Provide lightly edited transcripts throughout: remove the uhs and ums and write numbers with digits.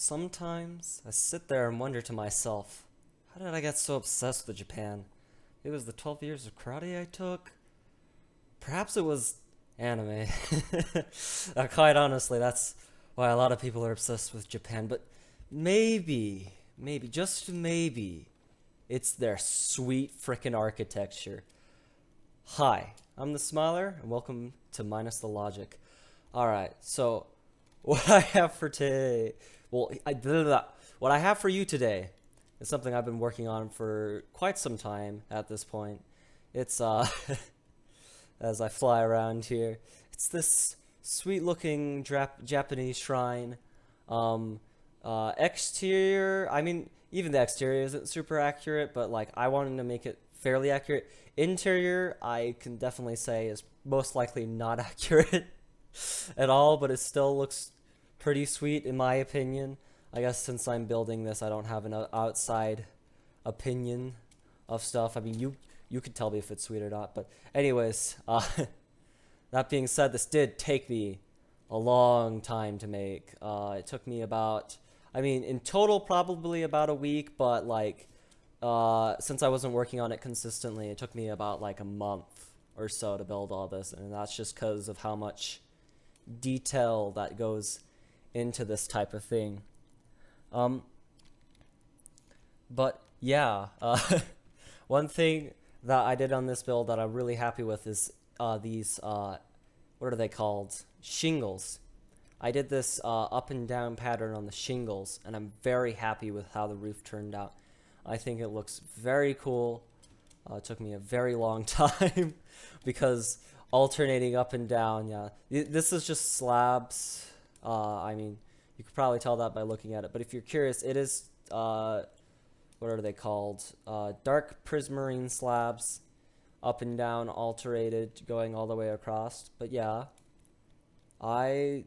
Sometimes I sit there and wonder to myself, how did I get so obsessed with Japan? It was the 12 years of karate I took. Perhaps it was anime. Quite honestly, that's why a lot of people are obsessed with Japan. But just maybe, it's their sweet frickin' architecture. Hi, I'm the Smiler, and welcome to Minus the Logic. Alright, so what I have for today, what I have for you today is something I've been working on for quite some time at this point. It's, as I fly around here, it's this sweet looking Japanese shrine. Exterior, I mean, even the exterior isn't super accurate, but like I wanted to make it fairly accurate. Interior, I can definitely say is most likely not accurate at all, but it still looks pretty sweet in my opinion. I guess since I'm building this, I don't have an outside opinion of stuff. I mean, you could tell me if it's sweet or not, but anyways, that being said, this did take me a long time to make. It took me about, I mean, in total probably about a week, but like since I wasn't working on it consistently, it took me about like a month or so to build all this, and that's just because of how much detail that goes into this type of thing. Um, but yeah, one thing that I did on this build that I'm really happy with is these, what are they called? Shingles. I did this up and down pattern on the shingles, and I'm very happy with how the roof turned out. I think it looks very cool. It took me a very long time because alternating up and down, yeah. This is just slabs. I mean, you could probably tell that by looking at it, but if you're curious, it is, what are they called? Dark prismarine slabs, up and down, alternated, going all the way across. But yeah, I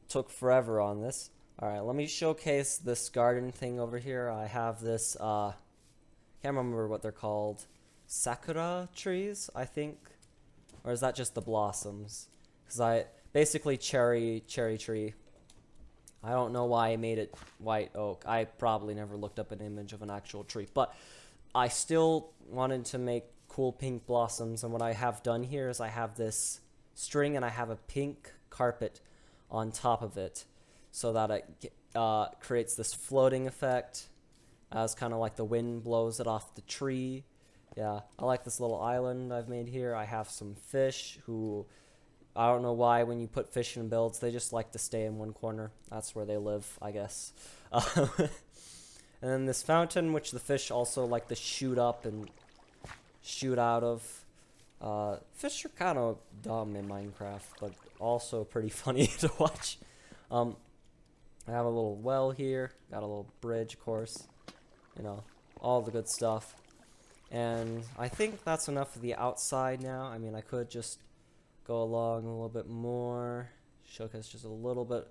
took forever on this. Alright, let me showcase this garden thing over here. I have this, can't remember what they're called. Sakura trees, I think? Or is that just the blossoms? Because basically cherry tree. I don't know why I made it white oak. I probably never looked up an image of an actual tree. But I still wanted to make cool pink blossoms. And what I have done here is I have this string and I have a pink carpet on top of it, so that it creates this floating effect as kind of like the wind blows it off the tree. Yeah, I like this little island I've made here. I have some fish who, I don't know why when you put fish in builds, they just like to stay in one corner. That's where they live, I guess. And then this fountain, which the fish also like to shoot up and shoot out of. Fish are kind of dumb in Minecraft, but also pretty funny to watch. I have a little well here, got a little bridge, of course, you know, all the good stuff. And I think that's enough for the outside now. I mean, I could just go along a little bit more, showcase just a little bit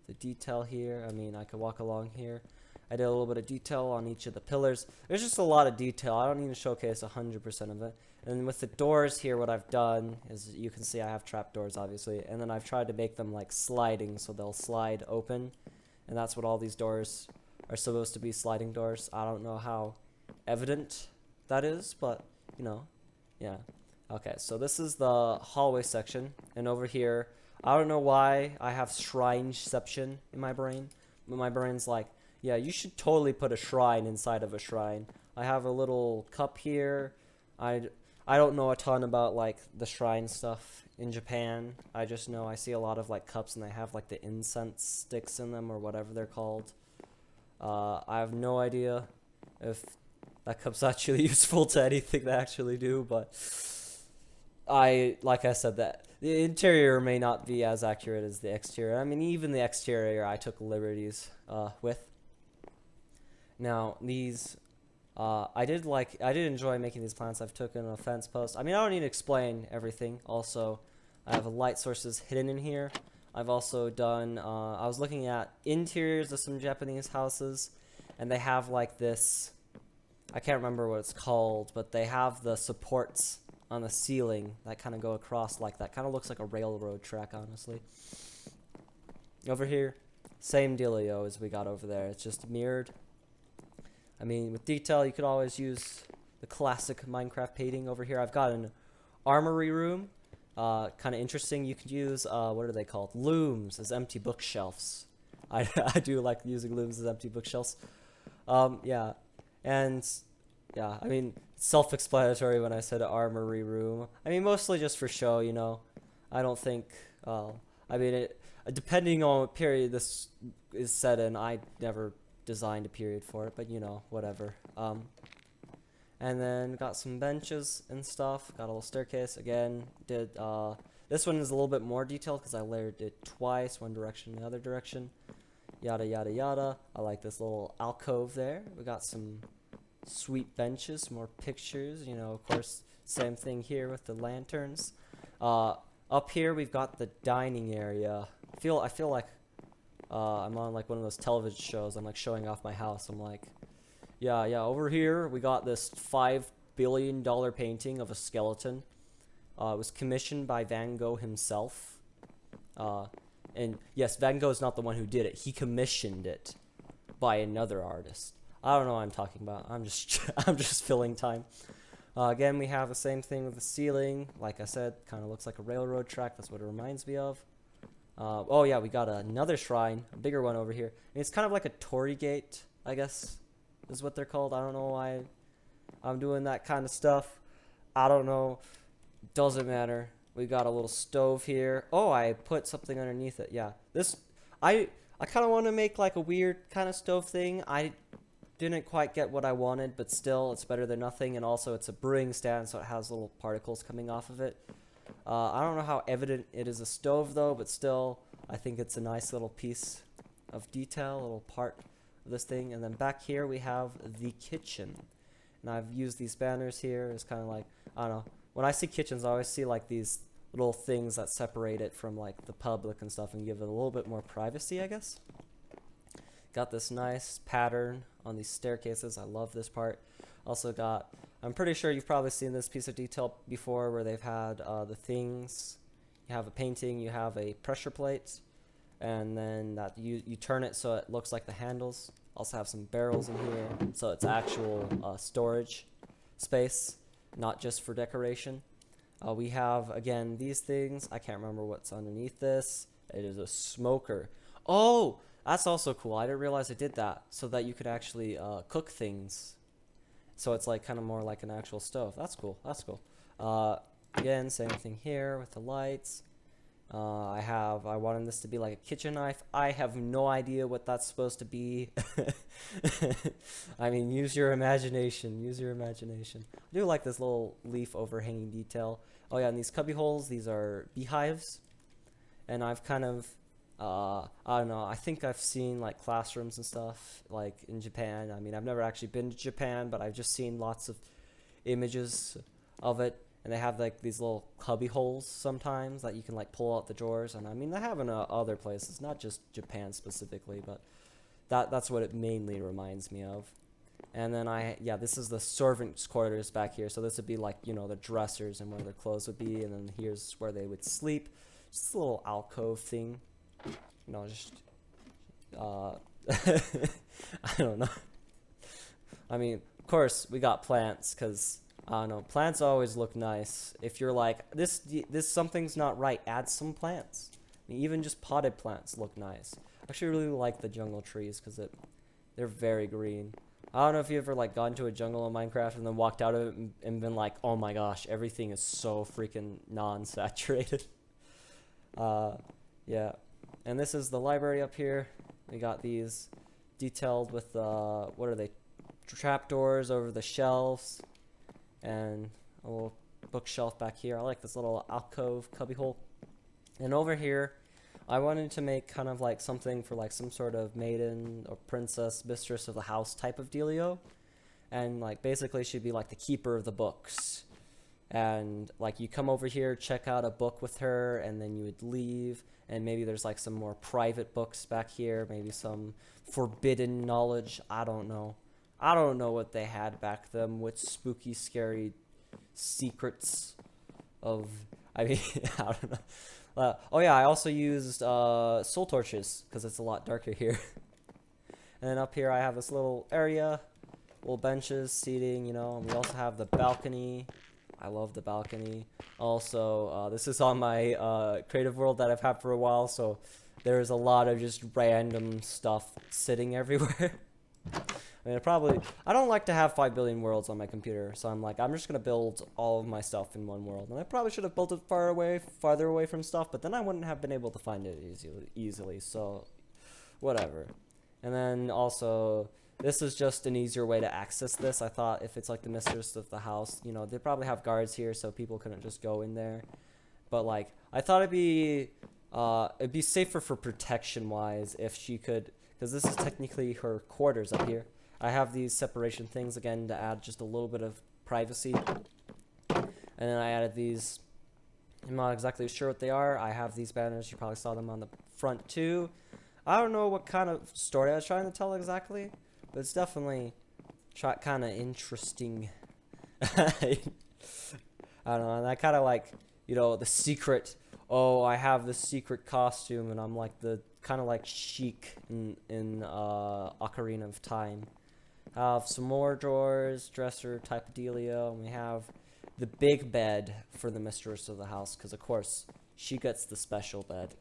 the detail here. I mean, I could walk along here. I did a little bit of detail on each of the pillars. There's just a lot of detail. I don't need to showcase 100% of it. And with the doors here, what I've done is, you can see I have trap doors, obviously. And then I've tried to make them like sliding, so they'll slide open. And that's what all these doors are supposed to be, sliding doors. I don't know how evident that is, but, you know, yeah. Okay, so this is the hallway section. And over here, I don't know why I have shrineception in my brain. But my brain's like, yeah, you should totally put a shrine inside of a shrine. I have a little cup here. I don't know a ton about like the shrine stuff in Japan. I just know I see a lot of like cups and they have like the incense sticks in them or whatever they're called. I have no idea if that cup's actually useful to anything they actually do, but like I said, that the interior may not be as accurate as the exterior. I mean, even the exterior I took liberties with. Now, these, I did enjoy making these plants. I've taken a fence post. I mean, I don't need to explain everything. Also, I have light sources hidden in here. I've also done, I was looking at interiors of some Japanese houses, and they have like this, I can't remember what it's called, but they have the supports on the ceiling that kind of go across like that. Kind of looks like a railroad track, honestly. Over here, same dealio as we got over there. It's just mirrored. I mean, with detail, you could always use the classic Minecraft painting over here. I've got an armory room. Kind of interesting. You could use, what are they called? Looms as empty bookshelves. I do like using looms as empty bookshelves. Yeah. And, yeah, I mean, self-explanatory when I said armory room. I mean, mostly just for show, you know. I don't think, I mean, depending on what period this is set in, I never designed a period for it, but you know, whatever. And then got some benches and stuff. Got a little staircase. Again, did this one is a little bit more detailed because I layered it twice, one direction and the other direction. Yada yada yada. I like this little alcove there. We got some sweet benches, more pictures. You know, of course, same thing here with the lanterns. Up here we've got the dining area. I feel like I'm on like one of those television shows. I'm like showing off my house. I'm like, yeah, over here we got this $5 billion painting of a skeleton. It was commissioned by Van Gogh himself. And yes, Van Gogh is not the one who did it. He commissioned it by another artist. I don't know what I'm talking about. I'm just I'm just filling time. Again, we have the same thing with the ceiling. Like I said, kind of looks like a railroad track. That's what it reminds me of. Oh yeah, we got another shrine, a bigger one over here. And it's kind of like a torii gate, I guess, is what they're called. I don't know why I'm doing that kind of stuff. I don't know. Doesn't matter. We got a little stove here. Oh, I put something underneath it. Yeah, I kind of want to make like a weird kind of stove thing. I didn't quite get what I wanted, but still, it's better than nothing. And also, it's a brewing stand, so it has little particles coming off of it. I don't know how evident it is a stove, though, but still, I think it's a nice little piece of detail, a little part of this thing. And then back here, we have the kitchen. And I've used these banners here. It's kind of like, I don't know. When I see kitchens, I always see, like, these little things that separate it from, like, the public and stuff and give it a little bit more privacy, I guess. Got this nice pattern on these staircases. I love this part. Also got, I'm pretty sure you've probably seen this piece of detail before where they've had the things. You have a painting, you have a pressure plate, and then that you turn it so it looks like the handles. Also have some barrels in here, so it's actual storage space, not just for decoration. We have, again, these things. I can't remember what's underneath this. It is a smoker. Oh! That's also cool. I didn't realize it did that, so that you could actually cook things. So it's like kind of more like an actual stove. That's cool. That's cool. Again, same thing here with the lights. I wanted this to be like a kitchen knife. I have no idea what that's supposed to be. I mean, use your imagination. Use your imagination. I do like this little leaf overhanging detail. Oh yeah, and these cubby holes, these are beehives. And I've kind of I don't know, I think I've seen like classrooms and stuff like in Japan. I mean, I've never actually been to Japan, but I've just seen lots of images of it, and they have like these little cubby holes sometimes that you can like pull out the drawers. And I mean, they have in other places, not just Japan specifically, but that's what it mainly reminds me of. And then this is the servants' quarters back here, so this would be like, you know, the dressers and where their clothes would be, and then here's where they would sleep. Just a little alcove thing. You know, just, I don't know. I mean, of course, we got plants, because, I don't know, plants always look nice. If you're like, this something's not right, add some plants. I mean, even just potted plants look nice. I actually really like the jungle trees, because they're very green. I don't know if you ever, like, got into a jungle in Minecraft and then walked out of it and been like, oh my gosh, everything is so freaking non-saturated. Yeah. And this is the library up here. We got these detailed with, what are they? Trapdoors over the shelves. And a little bookshelf back here. I like this little alcove cubbyhole. And over here, I wanted to make kind of like something for like some sort of maiden or princess, mistress of the house type of dealio. And like basically she'd be like the keeper of the books. And like you come over here, check out a book with her, and then you would leave. And maybe there's like some more private books back here, maybe some forbidden knowledge. I don't know. I don't know what they had back then, what spooky, scary secrets of, I mean, I don't know. Oh yeah, I also used soul torches because it's a lot darker here. And then up here I have this little area, little benches, seating, you know. And we also have the balcony. I love the balcony. Also, this is on my creative world that I've had for a while, so there's a lot of just random stuff sitting everywhere. I mean, I don't like to have 5 billion worlds on my computer, so I'm like, I'm just gonna build all of my stuff in one world. And I probably should have built it farther away from stuff, but then I wouldn't have been able to find it easily, so whatever. And then also, this is just an easier way to access this. I thought if it's like the mistress of the house, you know, they probably have guards here, so people couldn't just go in there. But like, I thought it'd be safer for protection wise if she could, because this is technically her quarters up here. I have these separation things again to add just a little bit of privacy. And then I added these. I'm not exactly sure what they are. I have these banners. You probably saw them on the front too. I don't know what kind of story I was trying to tell exactly, but it's definitely kind of interesting. I don't know, and I kind of like, you know, the secret. Oh, I have this secret costume, and I'm like the kind of like Sheik in Ocarina of Time. Have some more drawers, dresser type of dealio, and we have the big bed for the mistress of the house, because of course she gets the special bed.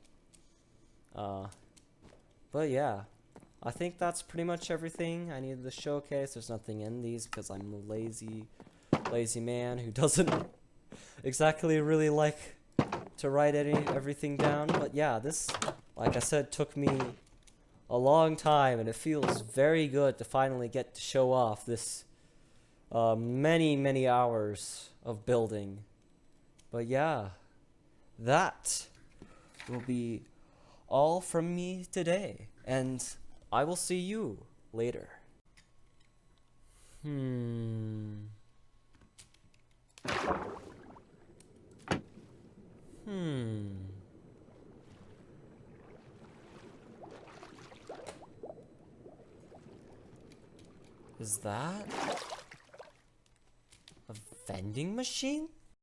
But yeah, I think that's pretty much everything I needed to showcase. There's nothing in these because I'm a lazy man who doesn't exactly really like to write everything down. But yeah, this, like I said, took me a long time, and it feels very good to finally get to show off this many hours of building. But yeah, that will be all from me today, and I will see you later. Is that a vending machine?